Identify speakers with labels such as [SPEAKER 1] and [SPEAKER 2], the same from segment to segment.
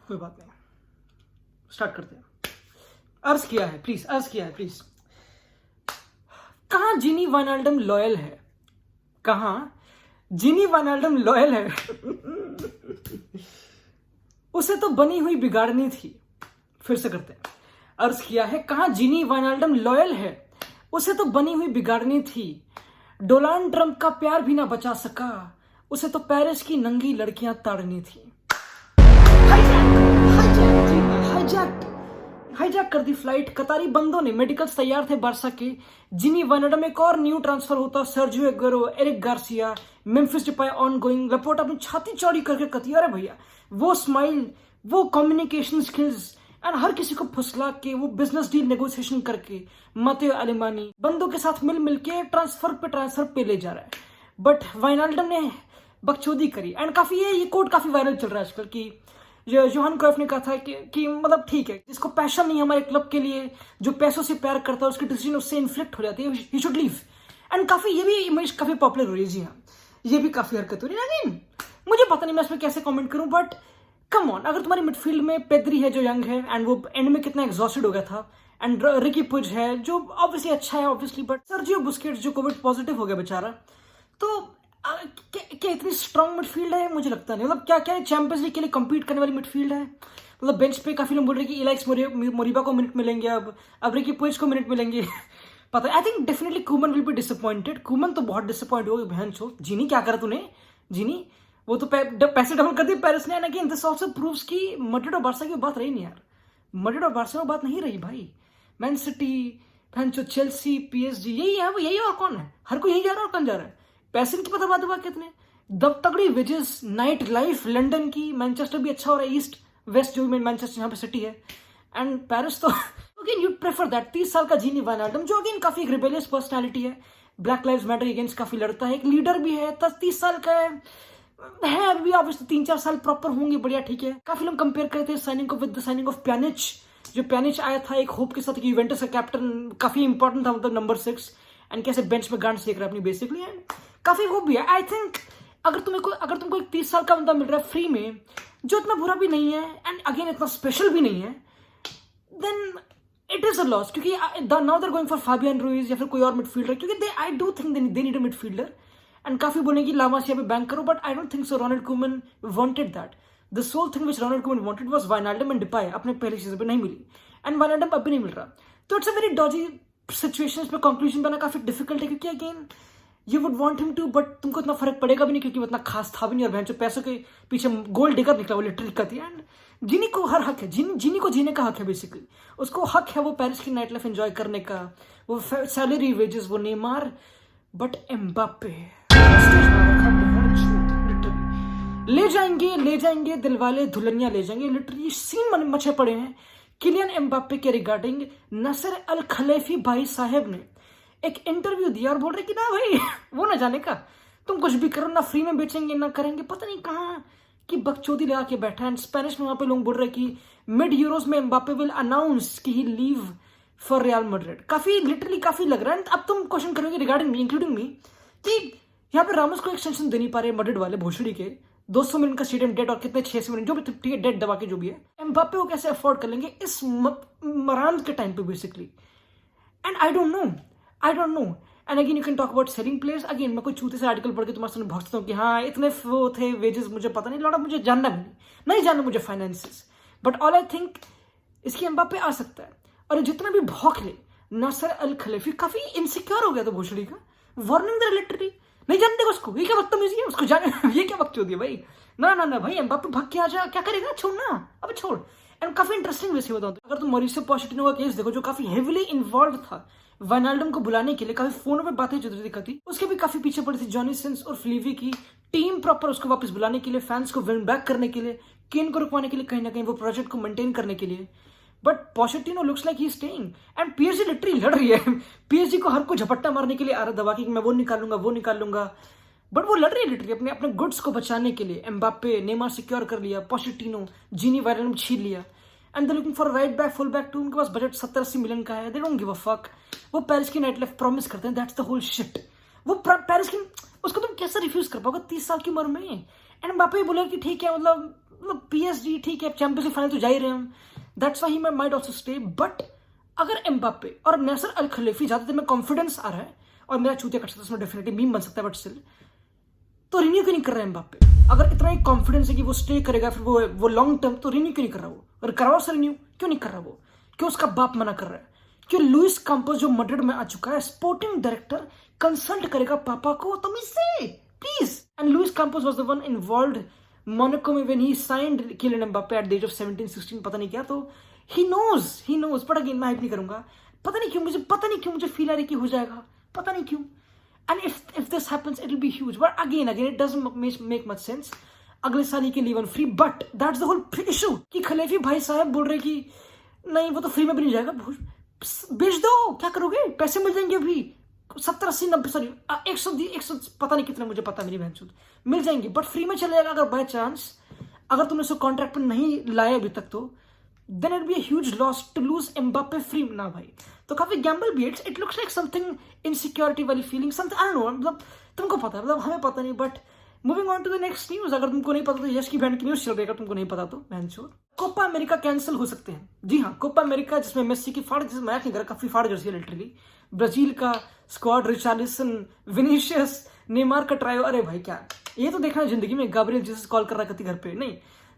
[SPEAKER 1] कोई बात नहीं, स्टार्ट करते हैं। अर्ज किया है प्लीज। कहाँ जिनी वाइनाल्डम लॉयल है? कहाँ जिनी वाइनाल्डम लॉयल है? उसे तो बनी हुई बिगाड़नी थी। फिर से करते हैं। अर्ज किया है, कहाँ जिनी वाइनाल्डम लॉयल है? उसे तो बनी हुई बिगाड़नी थी। डोनाल्ड ट्रंप का प्यार भी ना बचा सका, उसे तो पेरिस की नंगी लड़कियां ताड़नी थी। हाईजैक कर दी फ्लाइट। कतारी बंदों ने, मेडिकल्स तैयार थे बारसा के। जिनी वाइनाल्डम एक और न्यू ट्रांसफर होता। Sergio Aguero, Eric Garcia, Memphis Depay ongoing. Laporta अपनी छाती चौड़ी करके कती, अरे भैया वो स्माइल, वो कम्युनिकेशन स्किल्स एंड हर किसी को फुसला के वो बिजनेस डील नेगोशिएशन करके मतेओ अलेमानी बंदों के साथ मिल के ट्रांसफर पे ले जा रहा है। बट वाइनाल्डम ने बकचोदी करी एंड काफी ये कोट काफी वायरल चल रहा है आजकल कि जोहान क्राइफ ने कहा था कि मतलब ठीक है, जिसको पैशन नहीं है हमारे क्लब के लिए, जो पैसों से प्यार करता है, उसकी डिसीजन उससे इन्फ्लिक्ट हो जाती है, ही शुड लीव। एंड काफी ये भी इमेज काफी पॉपुलर हो रही है। जी हाँ, ये भी काफी हरकत हो रही है। अगेन मुझे पता नहीं मैं इसमें कैसे कमेंट करूं, बट कम ऑन, अगर तुम्हारी मिडफील्ड में पेद्री है जो यंग है एंड वो एंड में कितना एग्जॉस्टेड हो गया था, एंड रिकी पुज है जो ऑब्वियसली अच्छा है ऑब्वियसली, बट सर्जियो बुस्केट्स जो कोविड पॉजिटिव हो गया बेचारा, तो क्या इतनी स्ट्रॉन्ग मिडफील्ड है? मुझे लगता नहीं। मतलब क्या चैंपियंस लीग के लिए कम्पीट करने वाली मिडफील्ड है? मतलब बेंच पे काफी लोग बोल रहे हैं कि इलाइक्स मोरिबा को मिनट मिलेंगे, अब रिकी पुज को मिनट मिलेंगे। पता है, I think definitely Koeman will be disappointed. Koeman तो बहुत डिसअपॉइंट हो गई, बहन छो। जीनी क्या करा तूने? जीनी वो तो पैसे डबल कर दिए पेरिस ने। अगेन दिस आल्सो प्रूव्स कि मैड्रिड और बार्सा की बात रही नहीं यार। मैड्रिड और बार्सा में बात नहीं रही भाई। मैन सिटी, बहन छो, चेल्सी, पीएसजी, यही है वो, यही और कौन है? हर कोई यही जा रहा है और कौन जा रहा है? पैसे की तो पता दबा कितने दब तगड़ी वेजेस, नाइट लाइफ लंदन की, मैनचेस्टर भी अच्छा हो रहा है, ईस्ट वेस्ट जो भी मैनचेस्टर यहाँ पे सिटी है, एंड पेरिस तो अगेन यू प्रेफर दैट। 30 साल का जीनी वाइनाल्डम जो अगेन काफी एक रिबेलियस पर्सनालिटी है, ब्लैक लाइव्स मैटर अगेंस्ट काफी लड़ता है, एक लीडर भी है, 30 साल का है अभी ऑब्वियसली 3-4 साल प्रॉपर होंगे, बढ़िया ठीक है। काफी लोग कंपेयर करते हैं साइनिंग को विद द साइनिंग ऑफ प्यानिच, जो प्यानिच आया था एक होप के साथ कि यूवेंटस का कैप्टन काफी इंपॉर्टेंट था, मतलब नंबर 6, एंड कैसे बेंच में गांड सेक रहा है अपनी बेसिकली, एंड काफी वो भी है। आई थिंक अगर तुमको एक 30 साल का बंदा मिल रहा है फ्री में, जो इतना बुरा भी नहीं है एंड अगेन इतना स्पेशल भी नहीं है, then it is a loss. क्योंकि now they are going for Fabian Ruiz या फिर कोई और मिडफील्डर, क्योंकि I do think they need a midfielder. And काफी बोले कि लामासिया पे बैंक करो, but I don't think so. Ronald Koeman wanted that. The sole thing which Ronald Koeman wanted was Wijnaldum and Depay. अपने पहले season पे नहीं मिली, and वाइनाल्डम अब भी नहीं मिल रहा, तो it's a very dodgy situation पे कंक्लूजन बनाना काफी डिफिकल्ट है, क्योंकि again you would want him to, but तुमको इतना फर्क पड़ेगा भी नहीं, क्योंकि वो इतना खास था भी नहीं, और बहन जो पैसों के पीछे गोल डिगर निकला वो लिटरली का थी। एंड जिनी को हर हक है, जिनी को जीने का हक है, बेसिकली उसको हक है वो पेरिस की नाइट लाइफ एंजॉय करने का, वो सैलरी वेजेस, वो नेमार, बट एम्बाप्पे ले जाएंगे दिलवाले दुल्हनिया ले जाएंगे, लिटरली सीन मचे पड़े हैं किलियन एम्बाप्पे के रिगार्डिंग। नसर अल खलीफी भाई साहब ने एक इंटरव्यू दिया और बोल रहे कि ना भाई वो ना जाने का, तुम कुछ भी करो ना, फ्री में बेचेंगे ना करेंगे, पता नहीं कहाँ की बकचोदी लगा के बैठा है। स्पेनिश में वहां पे लोग बोल रहे कि मिड यूरोज में एम्बाप्पे विल अनाउंस कि ही लीव फॉर रियल मैड्रिड। काफी लिटरली काफी लग रहा है। अब तुम क्वेश्चन करोगे रिगार्डिंग मी, इंक्लूडिंग मी, कि यहाँ पे रामोस को एक्सटेंशन दे नहीं पा रहे मैड्रिड वाले भोसड़ी के, 200 मिलियन का स्टेडियम डेट और कितने 600 मिलियन जो भी ठीक है डेट दबा के जो भी है, एम्बाप्पे को कैसे अफोर्ड कर लेंगे इस मरान के टाइम पे basically. And I don't know. And again you can talk about selling players. Again मैं कोई छूते से आर्टिकल पढ़ के तुम्हारे सामने भगता हूँ कि हाँ इतने वो थे वेजेस, मुझे पता नहीं, लौटा मुझे जानना भी नहीं जानना मुझे finances, but all I think इसकी एम्बाप्पे आ सकता है। और जितना भी भौंक ले, नासर अल खलीफी काफी इनसिक्योर हो गया था भोसड़ी का, वार्निंग दे लिटरली, नहीं जानते उसको, ये क्या बदतमीजी है उसको जाने ये क्या बकचोदी है भाई, ना भाई एम्बाप्पे भाग के आ जा, क्या करेगा, छोड़ना अब छोड़। एंड काफी इंटरेस्टिंग वैसे बताऊं तो, अगर तुम मॉरिसियो पोचेटिनो का केस देखो जो काफी हेविली इन्वॉल्व था वाइनाल्डम को बुलाने के लिए, काफी फोन पे बातें चल रही थी, उसके भी काफी पीछे पड़ी थी जॉनी सिंस और फ्लीवी की टीम प्रॉपर उसको वापस बुलाने के लिए, फैंस को विन बैक करने के लिए, केन को रुकवाने के लिए, कहीं ना कहीं वो प्रोजेक्ट को मेंटेन करने के लिए। But Pochettino looks like he is staying, and PSG literally लड़ रही है। पीएसजी को हर कोई झपट्टा मारने के लिए आ रहा दबा के, मैं वो निकाल लूंगा, बट वो लड़ रही है लिटरली अपने गुड्स को बचाने के लिए। एम्बाप्पे, नेमार सिक्योर कर लिया, पोचेटिनो, जीनी वाइनाल्डम छीन लिया, and they looking for right back, full back too. उनके पास बजट 70-80 मिलियन का है, they don't give a fuck. वो पेरिस की नाइट लाइफ प्रॉमिस करते हैं, दैट्स द होल शिट। वो पेरिस की, उसको तुम कैसे रिफ्यूज कर पाओगे 30 साल की उम्र में? एंड एम्बाप्पे बोला कि ठीक है, मतलब मतलब PSG ठीक है, चैंपियंस लीग फाइनल तो जा ही रहे हम, that's why he might also stay. But अगर एम्बाप्पे और नासिर अल खलीफी ज्यादातर में कॉन्फिडेंस आ रहा है और मेरा चूतिया कट सकता है, उसमें डेफिनेटली मीम बन सकता है, बट स्टिल तो रिन्यू क्यों नहीं कर रहा है एम्बाप्पे? अगर इतना ही कॉन्फिडेंस है कि वो स्टे करेगा फिर वो लॉन्ग टर्म, तो रिन्यू क्यों नहीं कर रहा वो? और करवाओ से रिन्यू क्यों नहीं कर रहा वो? क्यों उसका बाप मना कर रहा है? क्यों लुइस कैंपस जो मैड्रिड में आ चुका है, स्पोर्टिंग डायरेक्टर कंसल्ट करेगा पापा को? तुम इससे please. And Luis Campos was the one involved Monaco में when he signed Kylian Mbappe at the age of 17-16 पता नहीं क्या, तो ही नोज। बट अगेन मैं हाइप नहीं करूंगा, पता नहीं क्यों मुझे फील आ रही कि हो जाएगा, पता नहीं क्यों। And if this happens, it will be huge. But again, it doesn't make much sense. अगले साल ही के leave on free, but that's the whole issue कि खलीफी भाई साहब बोल रहे कि नहीं वो तो फ्री में भी नहीं जाएगा, बेच दो, क्या करोगे? पैसे मिल जाएंगे अभी 70-80-90 सॉरी 100 पता नहीं कितने, मुझे पता, मेरी बहन चूत मिल जाएंगे, बट फ्री में चले जाएगा अगर बाय चांस, अगर तुमने उसको कॉन्ट्रैक्ट पर नहीं लाया अभी तक, तो then it'd be a huge loss to lose Mbappe free ना भाई। तो काफी गैम्बल भी, it looks like something insecurity वाली feeling, something I don't know, मतलब तुमको पता है, मतलब हमें पता नहीं। But moving on to the next news, अगर तुमको नहीं पता तो यश की बहन की न्यूज चल रही है, तुमको नहीं पता तो बहन चोर। कोपा अमेरिका कैंसिल हो सकते हैं, जी हाँ, कोपा अमेरिका जिसमें मेस्सी की फाड़, जिसमें मैच नहीं करा, काफी फाड़ जर्सी है लिटरली, ब्राजील का स्क्वाड, रिचार्लिसन, विनीशियस, नेमार का ट्रायो, अरे भाई क्या ये तो देखना है जिंदगी में। गाब्रियल जीसस कॉल कर रहा है कति घर पे नहीं,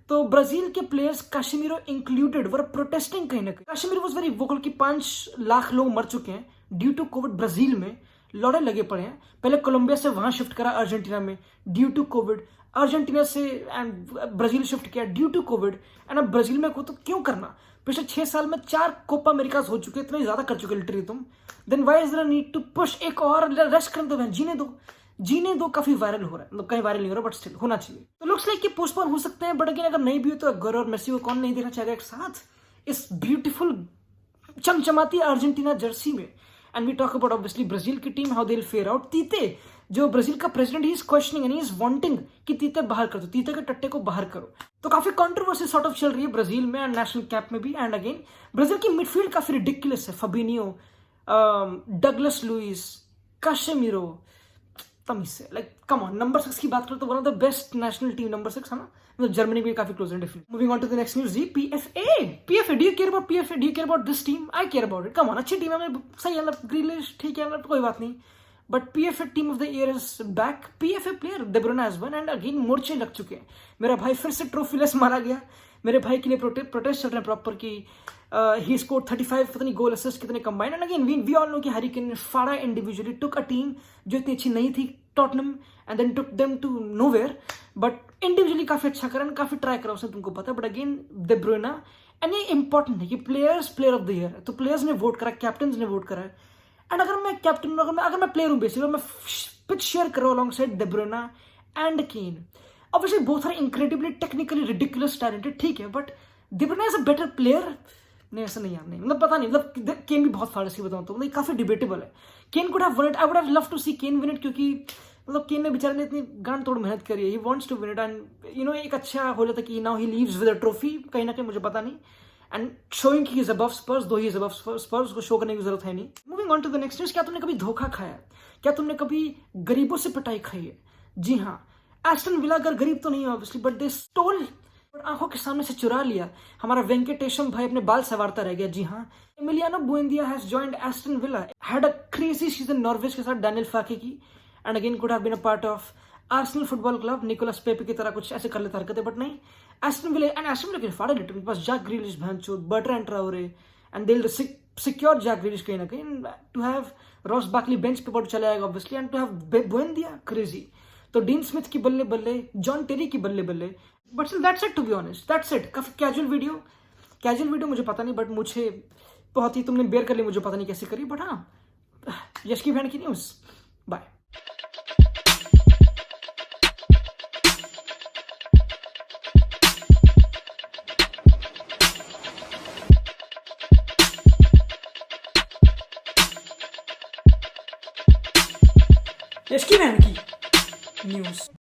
[SPEAKER 1] तो ब्राजील के प्लेयर्स काश्मीरो इंक्लूडेड वर प्रोटेस्टिंग कहीं ना कहीं। कश्मीर वाज वेरी वोकल कि 5 लाख लोग मर चुके हैं ड्यू टू कोविड, ब्राजील में लौड़े लगे पड़े हैं। पहले कोलंबिया से वहां शिफ्ट करा अर्जेंटीना में ड्यू टू कोविड, अर्जेंटीना से एंड ब्राजील शिफ्ट किया ड्यू टू कोविड, एंड अब ब्राजील में को तो क्यों करना? पिछले 6 साल में 4 कोपा अमेरिकाज हो चुके, इतने ज्यादा कर चुके लिटरली तुम, then why is there need to push एक और? रेस्ट करने दो, जीने दो। काफी वायरल हो रहा है, मतलब कहीं वायरल नहीं हो रहा, बट स्टिल होना चाहिए। तो लुक्स लाइक कि पोस्टपोन हो सकते हैं, बट अगेन अगर नहीं भी हो तो अगर और मेसी को कौन नहीं देखना चाहेगा एक साथ इस ब्यूटीफुल चमचमाती अर्जेंटीना जर्सी में। And we talk about obviously Brazil की team, how they will fare out. Tite जो ब्राजील का president, he is questioning and he is wanting कि तीते बाहर कर दो, तीते के टट्टे को बाहर करो। तो काफी कंट्रोवर्सी सॉर्ट ऑफ चल रही है ब्राजील में एंड नेशनल कैप में भी। एंड अगेन ब्राजील की मिडफील्ड काफी रिडिकुलस है, फबिनियो, डगलस लुइस, काशेमिरो, तमीज से, लाइक कम ऑन। नंबर 6 की बात करें तो one of the best national team number 6 है ना, मतलब जर्मनी भी काफी क्लोज है definitely. Moving on to the next news, जी PFA, do you care about PFA? Do you care about this team? I care about it, come on, अच्छी team है, सही है, मतलब ग्रीलिश ठीक है, मतलब कोई बात नहीं, but PFA team of the year is back. PFA player they ब्रुयने has one, and again मोर्चे लग चुके हैं। मेरा भाई फिर से ट्रॉफी लेस मारा गया, मेरे भाई के लिए प्रोटेस्ट चल रहे हैं प्रॉपर की ही स्कोर्ड 35 पता नहीं गोल असिस्ट कितने combined. And again we all know कि हैरी केन ने फाड़ा इंडिविजुअली, टुक अ टीम जो इतनी अच्छी नहीं थी, Tottenham, and then took them to nowhere, but individually काफी अच्छा करा, काफी ट्राई करा उसने, तुमको पता है। But again they Bruyne, and ये इंपॉर्टेंट है कि प्लेयर ऑफ द ईयर है, तो प्लेयर्स ने वोट करा, कैप्टन ने वोट करा है। एंड अगर मैं कैप्टन, अगर मैं प्लेयर हूँ बेसिकली, मैं पिच शेयर करूँ alongside De Bruyne and Kane. Obviously both are incredibly technically ridiculous talented, ठीक है, but De Bruyne is a better player. नहीं ऐसा नहीं यार, नहीं मतलब पता नहीं, मतलब केन भी बहुत फाड़ सी बताऊँ तो मतलब काफी डिबेटेबल है। Kane could have won it, I would have love to see Kane win it, क्योंकि मतलब केन ने बेचारे ने इतनी गांड तोड़ मेहनत करी है, he wants to win it, and you know एक अच्छा हो जाता कि now he leaves with a trophy कहीं ना कहीं, मुझे पता नहीं, and showing he is above Spurs, though he is above स्पर्स, उसको शो करने की जरूरत है नहीं। Moving on to the next news, क्या तुमने कभी धोखा खाया? क्या तुमने कभी गरीबों से पिटाई खाई है? जी हाँ, एस्टन विला अगर गरीब तो नहीं है ऑब्वियसली, बट दे स्टोल, आंखों के सामने से चुरा लिया। हमारा वेंकटेशम भाई अपने बाल संवारता रह गया। जी हाँ, Emiliano Buendia has joined Aston Villa, had a crazy season Norwich के साथ डैनियल फाके की, and again could have been a part of Arsenal football club, Nicolas Pepe की तरह कुछ ऐसे कर लेता हरकतें, बट नहीं, एस्टन विला के फाड़े लिटर के पास जैक ग्रिलिश, भैंचोद, Bertrand Traore, and they will secure Jack Grealish कहीं ना कहीं, to have Ross Barkley bench पे पर चला जाएगा obviously, and to have Buendia crazy. तो डीन स्मिथ की बल्ले बल्ले, जॉन टेरी की बल्ले बल्ले, but still that's it, to be honest that's it. काफी कैजुअल वीडियो मुझे पता नहीं, बट मुझे बहुत ही तुमने बेयर कर ली, मुझे पता नहीं कैसे करी, बट हाँ, यश की बहन की न्यूज, बाय। यश की बहन की न्यूज।